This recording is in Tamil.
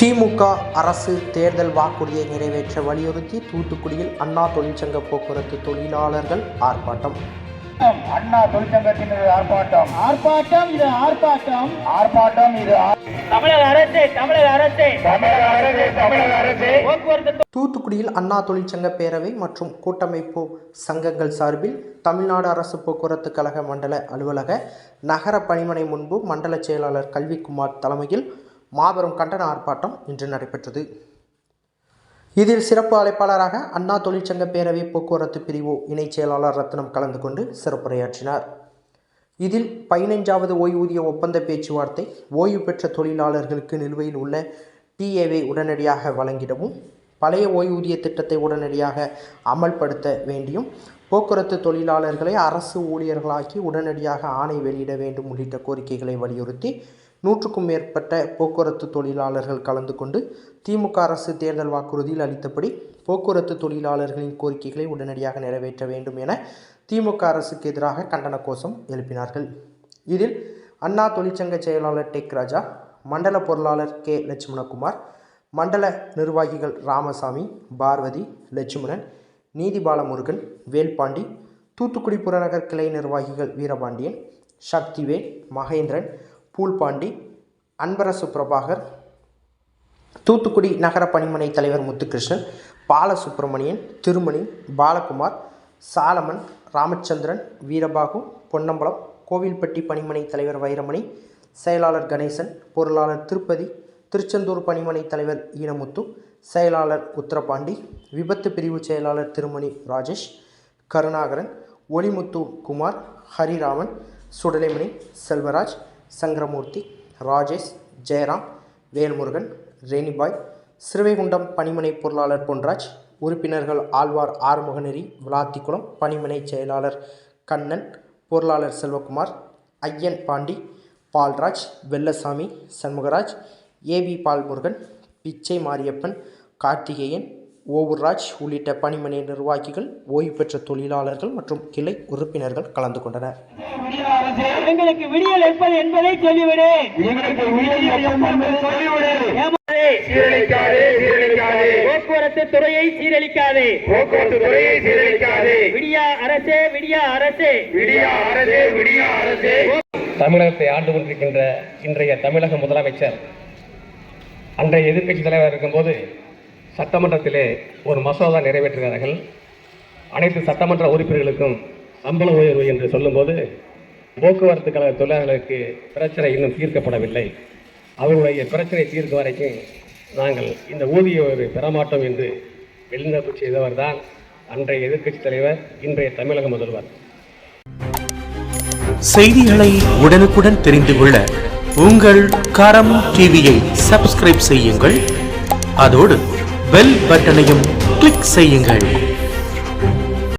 திமுக அரசு தேர்தல் வாக்குறுதியை நிறைவேற்ற வலியுறுத்தி தூத்துக்குடியில் அண்ணா தொழிற்சங்க போக்குவரத்து தொழிலாளர்கள் ஆர்ப்பாட்டம். அண்ணா தொழிற்சங்கத்தினர் ஆர்ப்பாட்டம் ஆர்ப்பாட்டம் இது ஆர்ப்பாட்டம் ஆர்ப்பாட்டம் இது தமிழக அரசு தமிழக அரசு தமிழக அரசு தமிழக அரசு போக்குவரத்து. தூத்துக்குடியில் அண்ணா தொழிற்சங்க பேரவை மற்றும் கூட்டமைப்பு சங்கங்கள் சார்பில் தமிழ்நாடு அரசு போக்குவரத்து கழக மண்டல அலுவலக நகர பணிமனை முன்பு மண்டல செயலாளர் கல்விக்குமார் தலைமையில் மாபெரும் கண்டன ஆர்ப்பாட்டம் இன்று நடைபெற்றது. இதில் சிறப்பு அழைப்பாளராக அண்ணா தொழிற்சங்க பேரவை போக்குவரத்து பிரிவு இணைச் செயலாளர் ரத்னம் கலந்து கொண்டு சிறப்புரையாற்றினார். இதில் 15வது ஓய்வூதிய ஒப்பந்த பேச்சுவார்த்தை ஓய்வு பெற்ற தொழிலாளர்களுக்கு நிலுவையில் உள்ள டிஏவை உடனடியாக வழங்கிடவும், பழைய ஓய்வூதிய திட்டத்தை உடனடியாக அமல்படுத்த வேண்டியும், போக்குவரத்து தொழிலாளர்களை அரசு ஊழியர்களாக்கி உடனடியாக ஆணை வெளியிட வேண்டும் உள்ளிட்ட கோரிக்கைகளை வலியுறுத்தி 100க்கும் மேற்பட்ட போக்குவரத்து தொழிலாளர்கள் கலந்து கொண்டு திமுக அரசு தேர்தல் வாக்குறுதியில் அளித்தபடி போக்குவரத்து தொழிலாளர்களின் கோரிக்கைகளை உடனடியாக நிறைவேற்ற வேண்டும் என திமுக அரசுக்கு எதிராக கண்டன கோஷம் எழுப்பினார்கள். இதில் அண்ணா தொழிற்சங்க செயலாளர் டெக் ராஜா, மண்டல பொருளாளர் கே லட்சுமணகுமார், மண்டல நிர்வாகிகள் ராமசாமி, பார்வதி, லட்சுமணன், நீதிபாலமுருகன், வேல்பாண்டி, தூத்துக்குடி புறநகர் கிளை நிர்வாகிகள் வீரபாண்டியன், சக்திவேல், மகேந்திரன், பூல்பாண்டி, அன்பரசு பிரபாகர், தூத்துக்குடி நகர பணிமனை தலைவர் முத்துகிருஷ்ணன், பாலசுப்பிரமணியன், திருமணி, பாலகுமார், சாலமன், ராமச்சந்திரன், வீரபாகு, பொன்னம்பலம், கோவில்பட்டி பணிமனை தலைவர் வைரமணி, செயலாளர் கணேசன், பொருளாளர் திருப்பதி, திருச்செந்தூர் பணிமனை தலைவர் ஈனமுத்து, செயலாளர் உத்தரபாண்டி, விபத்து பிரிவு செயலாளர் திருமணி ராஜேஷ், கருணாகரன், ஒளிமுத்து குமார், ஹரிராமன், சுடலைமணி, செல்வராஜ், சங்கரமூர்த்தி, ராஜேஷ், ஜெயராம், வேல்முருகன், ரேணிபாய், சிறுவைகுண்டம் பணிமனை பொருளாளர் பொன்ராஜ், உறுப்பினர்கள் ஆழ்வார் ஆறுமுகநெறி, விளாத்திக்குளம் பணிமனை செயலாளர் கண்ணன், பொருளாளர் செல்வகுமார், ஐயன் பாண்டி, பால்ராஜ், வெள்ளசாமி, சண்முகராஜ், ஏவி பால்முருகன், பிச்சை மாரியப்பன், கார்த்திகேயன், ஓவூர்ராஜ் உள்ளிட்ட பணிமனை நிர்வாகிகள், ஓய்வு பெற்ற தொழிலாளர்கள் மற்றும் கிளை உறுப்பினர்கள் கலந்து கொண்டனர். எங்களுக்கு விடியல் என்பது என்பதை சொல்லிவிடு. போக்குவரத்து துறையை சீரழிக்காதே. விடியா அரசே, விடியா அரசே, விடியா அரசே, விடியா அரசே. தமிழகத்தை ஆண்டு கொண்டிருக்கின்ற இன்றைய தமிழக முதலமைச்சர் அன்றைய எதிர்க்கட்சி தலைவர் இருக்கும்போது சட்டமன்றத்திலே ஒரு மசோதா நிறைவேற்றுகிறார்கள். அனைத்து சட்டமன்ற உறுப்பினர்களுக்கும் சம்பள உயர்வு என்று சொல்லும்போது போக்குவரத்து கழக தொழிலாளர்களுக்கு பிரச்சனை இன்னும் தீர்க்கப்படவில்லை. அவர்களுடைய பிரச்சனை தீர்க்கும் வரைக்கும் நாங்கள் இந்த ஊதிய உயர்வை பெறமாட்டோம் என்று வெளிநடப்பு செய்தவர் தான் அன்றைய எதிர்க்கட்சி தலைவர், இன்றைய தமிழக முதல்வர். செய்திகளை உடனுக்குடன் தெரிந்து கொள்ள உங்கள் கரம் டிவியை சப்ஸ்கிரைப் செய்யுங்கள். அதோடு பெல் பட்டனையும் கிளிக் செய்யுங்கள்.